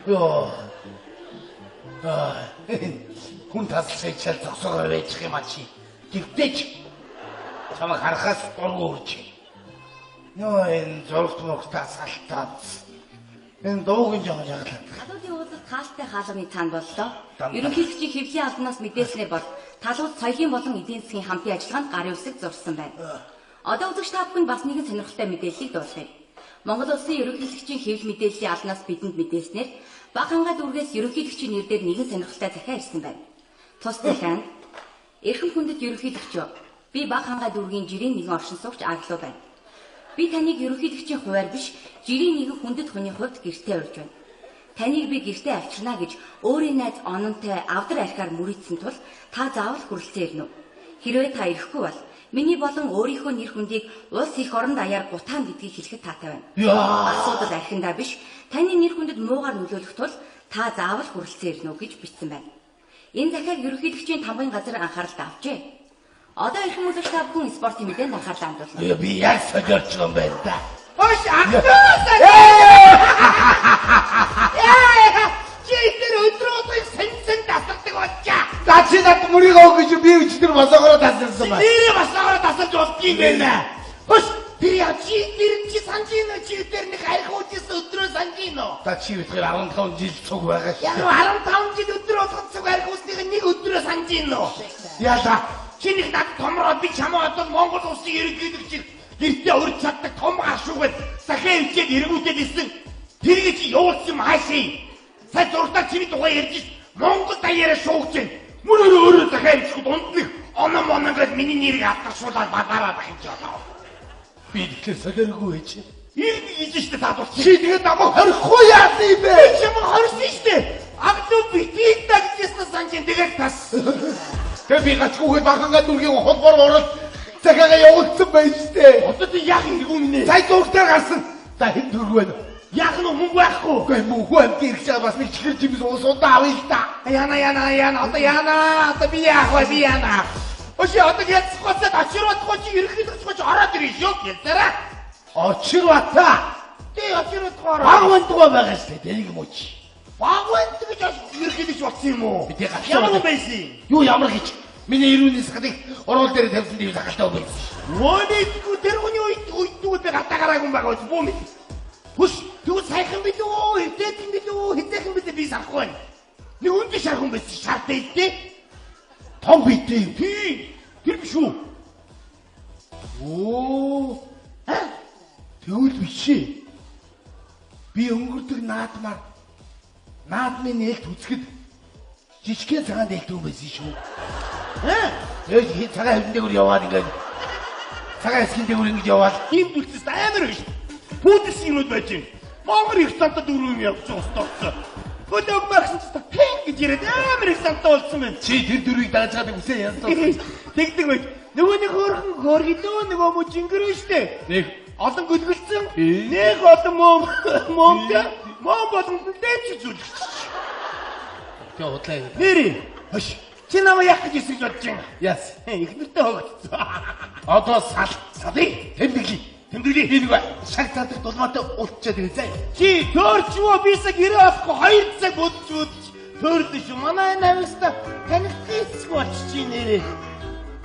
Йоо. Хүн таслахыг чал зогсоогоор байж юм ачи. Тэгтээч чамайг харахаас дургу үрж. Йоо энэ зургт мөхтас алтаац. Энэ дуугийн жоо жаглаа. Талуудын уулзалт хаалттай хаалганы цаанд боллоо. Ерөнхийлөгчийн хэвлийн албанаас мэдээлснээр бол талууд соёлын болон эдийн засгийн хамтын ажиллагаанд гарын үсэг зурсан байна. Одоо үзэгч та бүхэнд бас нэгэн сонирхолтой мэдээллийг дуулгая. Монгол Улсын ерөнхийлөгчийн хэвлэл мэдээллийн албанаас бидэнд мэдээлснээр Баг хангаа дүүргээс ерөнхийлөгчийн нэрээр нэгэн сонирхолтой захиа ирсэн байна. Тус захианд эрхэм хүндэт ерөнхийлөгчөө би Баг хангаа дүүргийн жирийн нэгэн оршин суугч Аглуу байна. Би таныг ерөнхийлөгчийн хуваар биш жирийн нэгэн хүндэт хүний хувьд гэртээ урьж байна. Таныг би гэртээ авчирна гэж өөрийн найз ононтой авдар архиар мүрийдсэн тул та заавал хүрэлцэн ирнэ үү? Хэрвээ та ирэхгүй бол миний болон өөрийнхөө нэр хүндийг улс их оронд аяар гутаан гэдгийг хэлэхэд таатай байна. Асуудал архиндаа биш, таны нэр хүндэд муугаар нөлөөлөх тул та заавал хүрэлцэн ирнэ үү гэж бичсэн байна. Энэ захиаг ерөнхийлөгчийн тамгын газар анхааралд авчээ. Одоо эрхэм үзэгч та бүхэн спортын мэдээнд анхаарлаа хандуулна. Би яг сольж байгаа юм байна да. Хош Аглуу! Чи өдрөөс сэнсэн тасардаг болчаа. За чи над мөрийг өг гэж би өчтөр босоогоор тасарсан байна. Нэрээ босоогоор тасарч болдгийм байна. Хош тэр яа чи санжино чи тэр нэг архиудээс өдрөө санжино. За чи өдөр 15 жил цуг байгаа шүү. Яг 15 жил өдөр болгох цуг архиусныг нэг өдрөө санжино. Яа чи нэг над томроо би чамаа одоо Монгол улсын ерөнхийлөгч гэртээ урьд чаддаг том гашуугаад сахиа өвчээд эргүүлээд ирсэн. Тэрийг чи явуулсан юм хаашаа. Сая зурдаа чиний тухай ярьж Монгол даяараа шуугч байна. Мөр өөрөө захиа өвчгөд унтнах оноо миний нэрийг авдаршуулаад бадараад байх юм чи одоо. Би тэгэхээр солиоргүй байж. Ирнэ гэж штэ таадуулсан. Чи тэгээд намайг хорихгүй яасан юм бэ? Чи чамайг хорсон штэ. Аглуу битгий дагчсан санжин тэгээд тас. Тэгээ би гачгүйгээд Баганга дүүргийн холбоор ороод захиагаа явуулсан байж штэ. Одоо ти яг иргүү минь. Сая зургатаар гарсан. За хэн дүүрг байна? Яг нь мөнгө байхгүй. Үгүй мөнгө амт ирэх чаа бас нэг чихэр жимс уусуудаа авъя л да. Яна. Одоо би яана. Өшөө одоо яцхгоцод очирватгүй чи ерөнхийлөгч ороод ирэх шүү гэлээрээ. Очирвата. Тий очирватгаар. Багвантгаа байгаа штэ тэрийг мууч. Багвант гэж ерөнхийлөгч болсон юм уу? Би тэг ямар байсан? Юу ямар гэж? Миний ирүүний сахыг орол дээр тавьсан дий захалтай байсан. Мөнийггүй тэр хүний үйдүүд гатагараагүй юм байгаа бүү мэд. Хүш тэгвэл сайхан билүү? Хэдээхэн билүү би санахгүй байна. Нэг үндэ шархан байсан шартай илтээ. Том битэй юм. Тий. Тэр биш үү? Оо. Тэгвэл биш ээ. Би өнгөрдөг наадмын нээлт үзэхэд жижигхэн цагаан нээлт байсан шүү. Тэгээд цагаан хэвнээгүүр яваад ингээд цагаан хэсгийн дээгүүр ингэж яваад ийм дүрцэс амар биш. Пүүдс юмуд байж юм. Монгол их сантад дөрөв явж байгаа өстөцсөн. Өдөг багсан та хэн гэж яриад амар их сантаа болсон байна. Чи тэр дөрвийг дааж чаддаг үсээ янзлаа. Тэгдэг байж. Нөгөө нэг хөөрхөн хөөргөлөө нөгөө мө жингэрэн штэ. Нэг олон гөлгөлцөн. Нэг олон мом болон дэвч зүйл. Тэгээ удлаа. Нэри. Хош. Чи намайг яах гэж эсэж бодож байна? Яс. Ихнэртэй хогцсон. Одоо салъя. Тэмдэглээ хийлгүй. Шаг цаадах дулмаатай уултчаад ирээ. Чи төөрч юу бисаг ирээ авахгүй 2 цаг бодож төрлөж манай намста танигдчихс болчих нэрээ.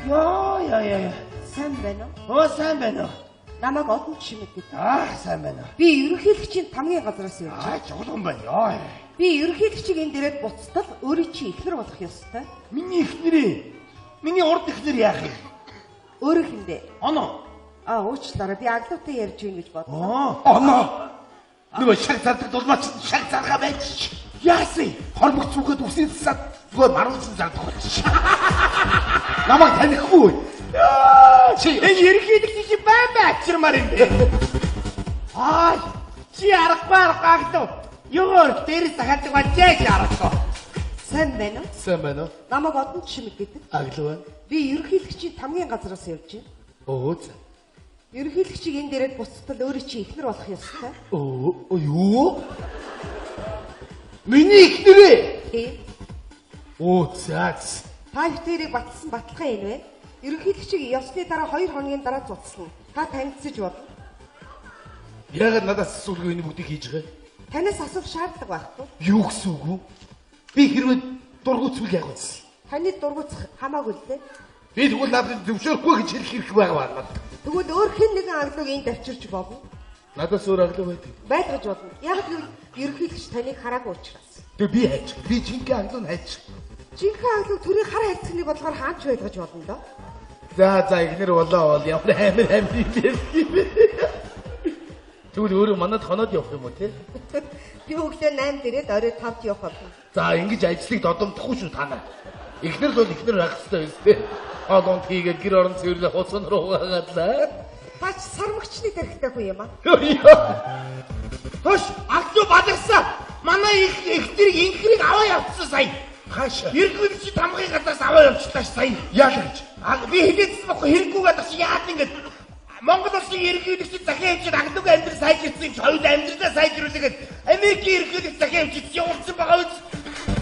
Яа. Сайн байна уу? Оо сайн байна уу? Намайг одон чимэг гэдэг. Сайн байна. Би ерөнхийлөгчийн тамгийн газраас явж байна. Жуулган байна. Яа. Би ерөнхийлөгчийг энэ дээрээ буцтал өөрийн чи ихнэр болох ёстой. Миний ихнэрээ. Миний урд ихнэр яах юм? Өөрөө хиндэ. Оно. Уучлаарай. Би аглуутай ярьж байна гэж бодлоо. Оноо. Нөгөө шаг цаадах дулмаач шаг царгаа байж. Яасан? Хормог зүгээд үсийн цаад зүгээр маруулсан зардах болчих. Намайг танихгүй. Чи энэ ерөнхийлөгч чи бай ачирмаар юм бэ? Чи аргагүй гэдэг. Ёор дээрээс дахиад бачаач аргагүй. Сайн байна уу? Сайн байна уу? Намайг одон чимэг гэдэг. Аглуу. Би ерөнхийлөгчийн тамгийн газраас явж байна. Оо. Ерөнхийлөгчийг энэ дээрээ буцтал өөрийн чи ихнэр болох ёстой. Юу? Миний ихнэрээ. Тийм. Заац. Та бүхнэрийг батлсан баталгаа энэ вэ? Ерөнхийлөгчийг ёсны дараа 2 хоногийн дараа цуцлана. Та танилцж болно. Яагаад надаас асуулгүй энэ бүгдийг хийж байгаа? Танаас асуух шаардлага байхгүй. Юу гэсэн үг вэ? Би хэрвээ дургуцвал яах вэ? Таны дургуцах хамаагүй л дээ. Би тэгвэл надад зөвшөөрөхгүй гэж хэлэх хэрэг байгаа байна. Тэгвэл өөр хэн нэгэн аглыг энд авчирч болно. Надаас өөр аглуу байдаг. Байлгаж болно. Яг л ерөнхийлөгч таныг хараагүй учраас. Тэг би хайч. Би жинхэнэ аглуу хайч. Жинхэнэ аглыг төрийн хар хайцны бодлогоор хаач байлгаж болно доо. За ихнэр болоо ямар амир юм бэ? Тэгвэл өөрөө манад хоноод явах юм уу те? Би өглөө 8 дээрээ орой 5-д явах болно. За ингэж ажлыг додомдохгүй шүү та нар. Ихнэр л бол ихнэр байх хэрэгтэй биз дээ. Хоолонд хийгээд гэр орон цэвэрлэх хуцан руу гагадлаа. Бач сармагчны тарихтай хүн юм аа. Хош, аглуу бадарсан. Манай ихнэрийг инхрийг аваа явуулсан сая. Хаашаа? Ерөнхийлөгч тамгын газраас аваа явуулчлаа сая. Яагаад гэж? Би хэлээдсэн бохгүй хэрэггүйгээд чи яад ингэж Монгол улсын ерөнхийлөгч захиа хэмжээд аглууг амьдрал сайжирсан ч хоёул амьдралаа сайжруулаад Америкийн ерөнхийлөгч захиа хэмжиж явуулсан байгаа үз.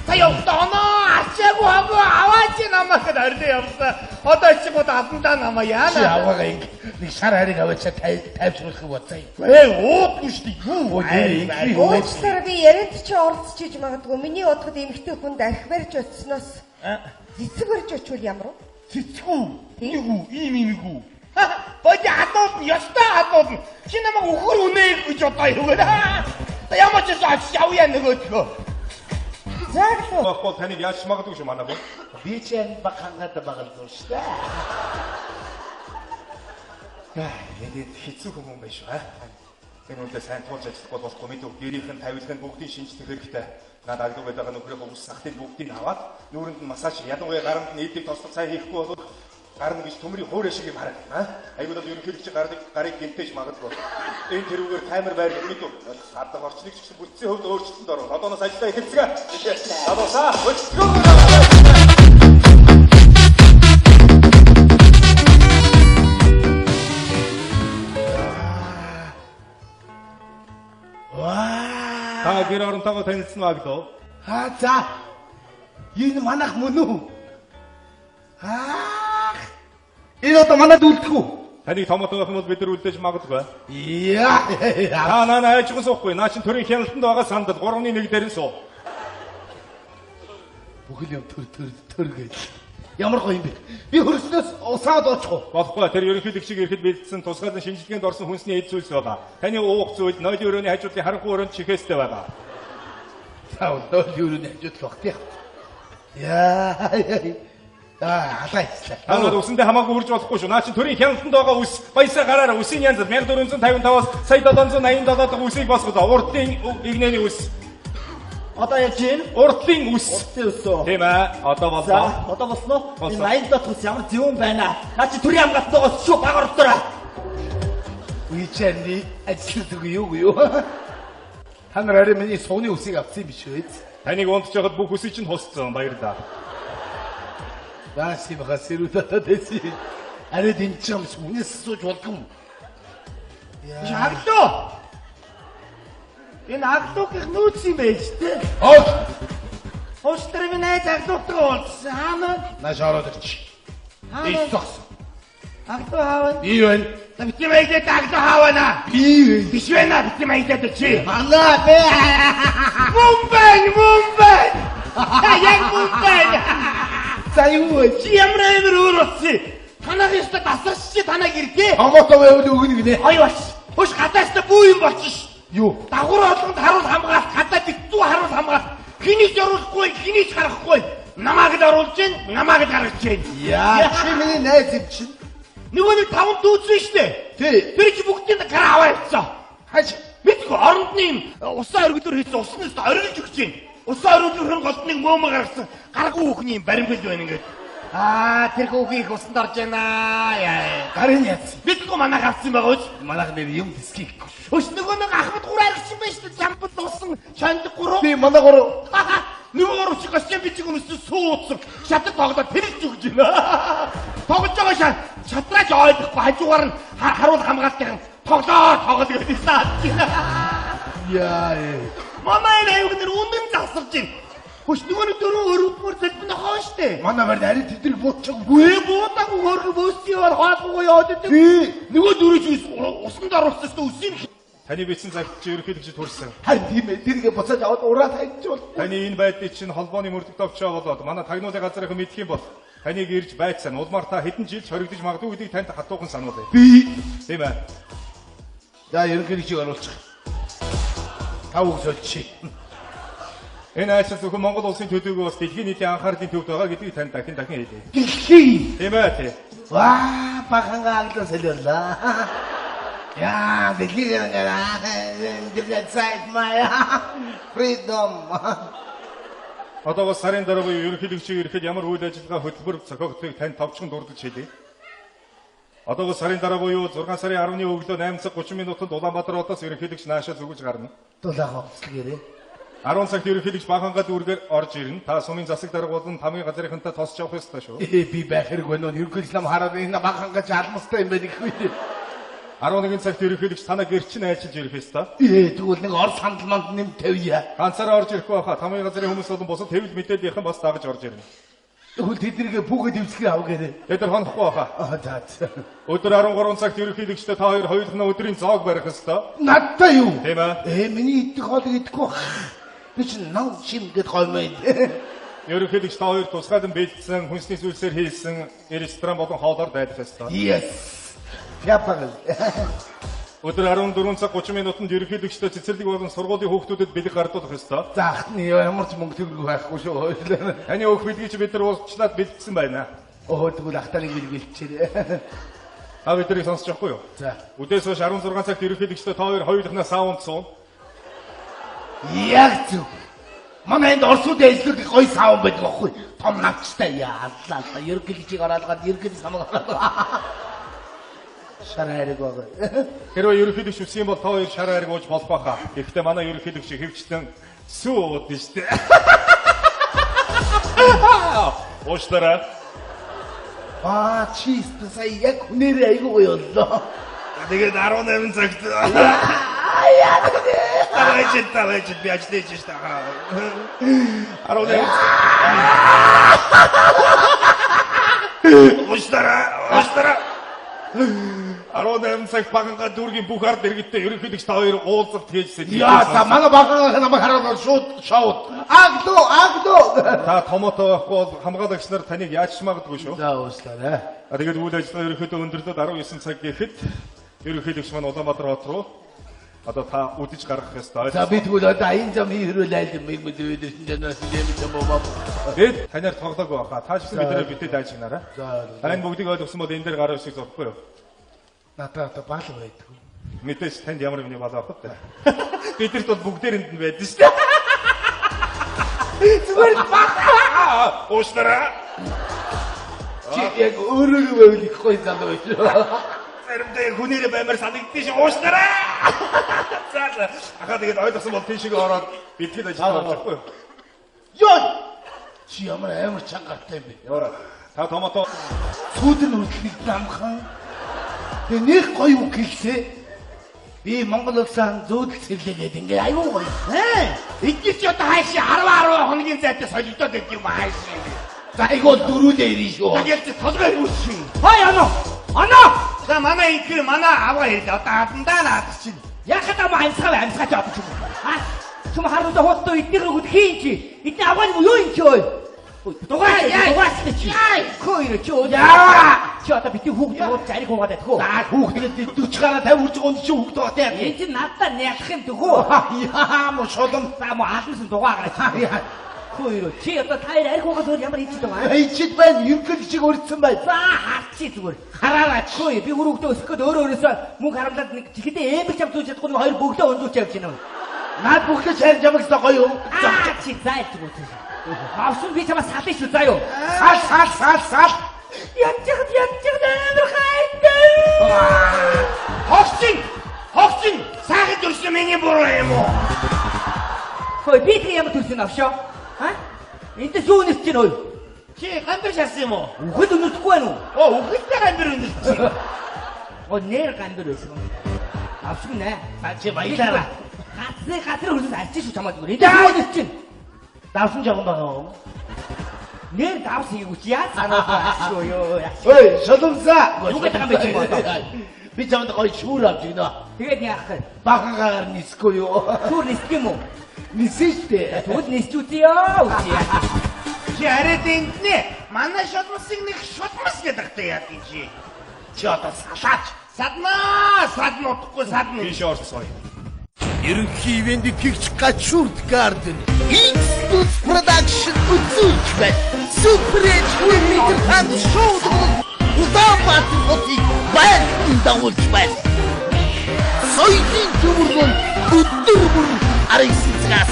Та явтаа оноо ачаагүй аваач намайг ордоо явсан. Одоо чи бод аландаа намаа яана. Чи аваагаа ингэ нэг шар хариг аваачаа тайвшруулах бодсон. Уухгүй шүү дээ. Юу вэ? Уучлаарай би ярианд чи оролцож иж магадгүй. Миний удахад эмэгтэй хүнд арх барьж очсноос цэцэг барьж очвол ямар вэ? Цэцгүү. Юу ийм. Боди хатууд нь ёстой хатууд нь. Чи намайг өхөр үнэ гэж одоо юу вэ? Ямар ч явъя нөгөөдгөө. Зааглуу. Баггүй таныг яаж магадгүй шүү манай бо. Би ч энэ баг хангаад байгаа л шүү дээ. Энд хэцүү хүмүүс байх шүү. Энэ үедээ сайн туулж ажиллах болохгүй мэдв. Гэрийнхэн тавилгын бүгдийн шинжлэх хэрэгтэй. Надад аглуу байдаг нөхрөө хүмүүс сахтын бүгдийг аваад нүүрэнд нь массаж ялангуяа гаранд нийтийг тослох сайн хийхгүй бол гарна гэж төмрийн хөөрэ шиг юм харагдана. Айгуу бол ерөнхийлөгч гарыг гинтэж магадгүй. Энэ тэрүүгээр таймер байр мэдв. Сардаг орчныг ч гэсэн бүтцийн хувьд өөрчлөлтөнд орно. Одооноос ажиллаа эхэлцгээ. Адоосаа өчтгөө. Та гэр оронтойгоо танилцсан баг дөө. За. Энэ манайх мөн үү? Энэ одоо манад үлдэх үү? Таныг томот байх юм бол бид нар үлдээж магадгүй. Яа. Наа айчгүй суухгүй. Наа чин төрийн хяналтанд байгаа сандал 3-1 дээр нь суу. Бүхэл юм төр гэж. Ямар гоё юм бэ? Би хөрснөөс усаад очих. Болохгүй. Тэр ерөнхийлөгчийг ирэхэд бэлдсэн тусгаалan шинжилгээнд орсон хүнсний эд зүйлс байгаа. Таны уух зүйл, нойлын өрөөний хажуудлын харанхуй өрөөнд чихээстэй байгаа. Таа нойлын өрөөний хажуудлах тийм. Яа. Халаачлаа. Танад үсэндээ хамаагүй хурж болохгүй шүү. Наа чин төрийн хяналтанд байгаа үс баясаа гараараа үсийн янз 1455-аас сая 787 дахь үсийг босгоо. Урдлын игнэний үс. Одоо яаж юм? Урдлын үс. Урдлын үс үү? Тийм ээ. Одоо болоо. Одоо болсноо. Энэ маяг дотор ямар зөвөн байна. Наа чи төрийн хамгаалалт байгаа шүү баг ордороо. Үичэний ажилладаг юу? Та нар арай миний сууны үсийг авсан биш үү? Таныг унтж байгаад бүх үсийг чинь хусцсан. Баярлалаа. Яаси бага сэрүүдэт дэси. Арай динчам сүнэс сууж болдгоо. Аглуу. Энэ аглуугийн нүүц юм байж тээ. Уучлаарай минь найз Аглуутайгаа уулзсан. Хаана? Нааш ороод ирчих. Ич зогсон. Аглуу хаавна. Би байна. Бити маягдаад Аглуу хаавна. Би Биш байна бити маягдаад чи. Манай бэ. Мумбай. Яг мумбай. За юу вэ? Чи ямар амир өөр болсон. Танах ёстой тасарч чи танаг ирдээ. Хамаатаа байвал өгнө гинэ. Ой бач. Хөш гадааштай бүү юм болчих. Юу? Дагвар олонд харуул хамгаалт, гадаа битүү харуул хамгаалт. Хинийч оруулахгүй, хинийч гарахгүй. Намайг л оруулж гин, намайг л гаргаж гин. Яа, чи миний найз юм чинь. Нөгөө нэг таван дүүцэн штэ. Тий. Тэр чи бүгдийг гараа аваа явцсан. Хаж. Мэдгүй оронд нь усан өргөдөр хийсэн уснаас орилж өгч гин. Усан өргөдөрхөн голдны мөөмө гаргасан. Гаргуу хүүхний баримгал байна ингээд. Тэр хүүхий их усанд орж байна. Яа. Гарын яц. Мэдгүй манайх авсан байгаа үз. Манайх нэр юм дискихгүй. Өс нөгөө нэг Ахмад гураарч юм байна штэ. Жампл усан шанд гурав. Би манай гурав. Нөгөө гурав чи гасчаа бичиг өмсөж суудсан. Шатад тоглоод тэрч өгж байна. Тоглож байгаа шат. Шатраач ойлгохгүй хажуугаар нь харуул хамгаалтын тоглоо гэдэг саад гинэ. Яа. Манай аюуг нэр үнэн засарч байна. Хөш нөгөө нэг дөрөв өрөвдмөр залбин хоо штэ. Манай барь харин тэдний буучих. Гүй буудаагүй хөргө бөөсгийгээр хаалгахгүй яваад идэв. Нөгөө дөрөв чи усанд оруулсан штэ үсийн. Таны бичсэн цагт чи ерөнхийдөгч төрсөн. Харин тийм ээ. Тэргээ буцааж аваад ураад хайчвал. Таны энэ байдлыг чинь холбооны мөрдөг товчоо болоод манай тагнуулын газрынхан мэдх юм бол таныг ирж байцсан улмаар та хэдэн жил хоригдож магадгүй гэдгийг танд хатуухан сануулъя. Би Тийм ээ. за ерөнхийдөгчийг оруулчих. Тав үг сольчих. Энэ ажил зөвхөн Монгол улсын төлөвөө бас дэлхийн нийтийн анхаарлын төвд байгаа гэдгийг танд дахин хэлье. Дэлхийн. Тийм ээ тий. Ваа, бахангаа аглаа солиола. Яа, дэлхийн гэдэг сайт мая. Freedom. Одоо бас сарын дараа буюу ерөнхийлөгчийг ирэхэд ямар үйл ажиллагаа хөтөлбөр зохиогдохыг танд товчхон дурдж хэлье. Одоо бас сарын дараа буюу 6 сарын 10-ны өглөө 8 цаг 30 минутанд Улаанбаатар хотоос ерөнхийлөгч наашаа зүгэж гарна. Дулаагаа уцлгээрээ. 10 цагт ерөнхийлөгч бахангаа дүүргээр орж ирнэ. Та сумын засаг дарга болон тамгийн газрынхантай тосч явах ёстой шүү. Би байх хэрэг байна уу? Ерөнхийдөгч нам хараад энэ бахангаж алмастай юм байна гэхгүй. 11 цагт ерөнхийлөгч танаа гэрчин айлчилж ирэх ёстой. Тэгвэл нэг ор сандал манд нэм тавья. Ганцаараа орж ирэхгүй байхаа тамгийн газрын хүмүүс болон бусад хэвлэл мэдээллийнхэн бас дагаж орж ирнэ. Тэгвэл тэднийг бүгд дэвсгэр авгаарай. Тэд нар хонохгүй байхаа. За. Өдөр 13 цагт ерөнхийлөгчтэй та хоёр хоёулахны өдрийн зоог барих ёстой. Надтай юу? Тийм ээ. Миний идэх хоолыг идэхгүй. Би чинь нан шим гэд гоймоо. Ерөнхийлөгч та хоёр тусгайлан бэлдсэн хүнсний зүйлсээр хийсэн ресторан болон хоолоор дайдах ёстой. Yes. Япагал. Өдөр 14 цаг 30 минутанд ерөнхийлөгчтэй цэцэрлэг болон сургуулийн хүүхдүүдэд бэлэг гардуулах ёстой. За ахны ямар ч мөнгө төгрөг байхгүй шүү. Таны өөх бэлгийг чи бид нар уучлаад бэлдсэн байна. Тэгвэл ахтаныг бэлгэлчээрэй. Та биднийг сонсож байхгүй юу? За. Үдээс хойш 16 цагт ерөнхийлөгчтэй та хоёр хоёулахнаа саунд суун. Яг зөв. Манай энд орсууд ээлжлүүлэх гоё саун байдаг байхгүй. Том навчтай яалаа. Ерөнхийлөгчийг оролцоод ерөнхийлөг самаг ороод. Шараарэг байгаа. Хэрвээ ерөнхийлөгч үсэх юм бол та хоёр шараарэг ууж болох байхаа. Гэхдээ манай ерөнхийлөгч хөвчлэн сууд нь штэ. Уучлаарай. Чист сая яг хүнээрээ айгүй гоё боллоо. Тэгээд 18 цагт Давай би ажиллаж штэ. 18. Уучлаарай. 18 цаг баганга дүүргийн бүх ард иргэдтэй ерөнхийлөгч та хоёр уулзалт хийжсэн. За манай баганга намайг хараад шууд шоуд. Агдуу. Та томотоо байхгүй бол хамгаалагч нар таныг яаж магадгүй шүү. За уучлаарай. Тэгээд үйл ажиллагаа ерөнхийдөө өндөрлөд 19 цаг гэхэд ерөнхийлөгч маань Улаанбаатар хот руу одоо та үдэж гаргах ёстой. За би тэгвэл одоо аян зам хийрүүл айл юм мэдээдсэн жанаас юм бомбоо. Бид танаар тоглоагүй байхаа. Та ч гэсэн бидээр бидэд ажигнаарай. За. Тань бүгдийг ойлгосон бол энэ дээр гараа өсөж зовхгүй юу? Надад баал байдаг. Мэдээж танд ямар нэгний бал авах вэ? Бидэрт бол бүгдээрэнд нь байдаг шүү дээ. Зүгээр баа. Уучлаарай. Чи яг өөрөө байвал их гоё залуу байж. Заримдаа хүнээрээ баймар санагдчих шүү. Уучлаарай. За. Ахаа тэгээд ойлгосон бол тийшээ ороод битгэл ажиллаж болохгүй юу? Ёо! Чи ямар амар чангартай юм бэ? Яваа. Та томото Сүүдэр нүртнийг намхан. Тэг нэг гоё үг хэлсэ. Би Монгол улсаа зүүдэл цэвлээд ингээ аюу гоё. Эдгээр чи одоо хаашаа 10 хоногийн зайтай солигдоод байт юм хаашаа. За айг бол дөрүүдээ ирнэ шүү. Тэгэл толгой ирүүлсэн. Хой оноо. Оноо. За манай ихэр манай аваа хэлээ. Одоо хадандаа наад чинь. Яхад ама амьсгаж явах юм. Чум харуулда хоттой эдгээр үг хийн чи. Эдний аваа нь юу юм чи ой. Дугаас чи. Хойро чи өө. Яа! Чи одоо бити хүүхд уур зариг хуугаад байх хөө. За хүүхдэд 40 гараа 50 үрж гонд чи хүүхд байгаа тийм. Энд чи надад нялах юм дөхөө. Яа мо шолом. За мо хаалсан дугаагараа. Хойро чи одоо таяр арх хуугаад ямар хийж байгаа. Эйчд байна ерөнхийд чиг өрцсөн бай. За харчи зүгээр. Хараараач. Хөөе би өрөвдөө өсөх гээд өөрөөсөө мөнгө харамлаад нэг чихэдээ ээбэг чам зүүж чадахгүй хоёр бөгдөө өнзүүлж явж байна. Наад бүхэл шаарж явах гэсэн гоё юу? Чи зайлж зүгээр. Авсан би чамаа салах шүү заа юу. Сал. Янчиг амар хайртай. Хогчин сахад төрсөн миний буруу юм уу? Хөөе би тэр ямар төрсөн авшаа? Энд зүүн нэс чинь ой. Чи гамбар шарсан юм уу? Үхэд өнөхгүй байна уу? Үхэлтэй гамбар өнөрсөн. Нэр гамбар байсан. Авсан нэ. Чи баялаа. Хатар хөрсөн арчиж шүү чамаа зүгээр. Энд зүүн нэс чинь. Давсан жаган байгаа. Нэр давсан юу чи яа санаа шүү ёо. Ой, шоломсаа. Юу гэдэг юм бэ чи мөн. Би чамд гоё шүүр авч гинэ. Тэгээд яах вэ? Багагаар нисгүй юу? Шүүр нисэх юм уу? Нисэжтэй. Тэгвэл нисчүүтээ. Чи арайд энднэ. Манай шалмасыг нэг шалмас гэдэг та яа чи. Чи одоо салаач. Саднуудахгүй садна. Биш орцгоё. Ерөнхий ивэндийг гихч гачурд гарден. X-Plus Production үзүүлж байна. Супер эйчмитер ханд шоу. Удааpat хотыг байна дагуулж байна. Соёлын төмөргөн өдөр бүр 19 цагаас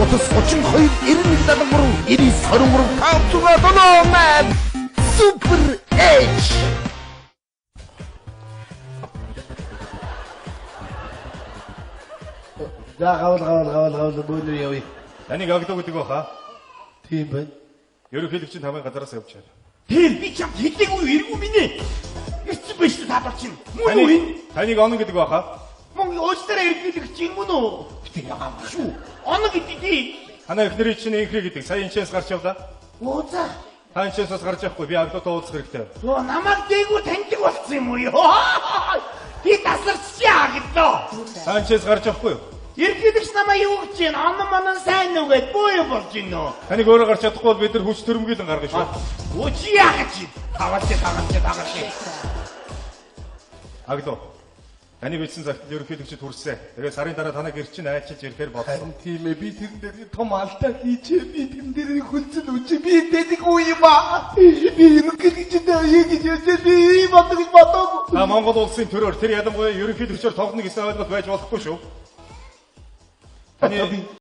Отос 32 91 73 523 Супер Эйч. За гавал бүүнэр явъя. Таныг агдаг гэдэг баха. Тийм байна. Ерөнхийлөгчийн тамийн газараас явж байна. Тэр би чамд хэлээгүй эргүү минь. Ирсэн биш үү таbar чинь. Мөн үү? Таныг онно гэдэг баха. Мөн өөсдөрөө эргүүлэгч юм мөн үү? Гэтэ яам шүү. Онно гэдэг. Ханаа эхнэрийн чинь инхрэ гэдэг. Сая энчээс гарч явлаа. Оо за. Та энчээс гарч явахгүй. Би агдаа уулзах хэрэгтэй. Оо намайг дээгүүр таньдаг болсон юм уу ёо? Би тасларчаа гэдөө. Та энчээс гарч явахгүй юу? Эргэлэгч намайг юу гэж чинь онно манан сайн нүгэд буу болж гинөө. Таныг өөрөө гарч чадахгүй бол бид нар хүч төрөмгийлэн гаргана шүү. Оо чи яах чи? Тагач. Агдаа. Таны бичсэн цагт ерөнхийлөгчд хүрсэн. Тэгээ сарын дараа таныг гэр чинь айлчилж ирэхээр болсон. Тийм ээ би тэрэн дээр том алдаа хийчээ. Би тэрэн дээр хүлцэн үчи би дэдэг үе юм аа. Би ерөнхийлөгчд яг гэж би боддог. Та Монгол улсын төрөөр тэр ялангуяа ерөнхийлөгчөөр тоглоно гэсэн ойлголт байж болохгүй шүү. Таны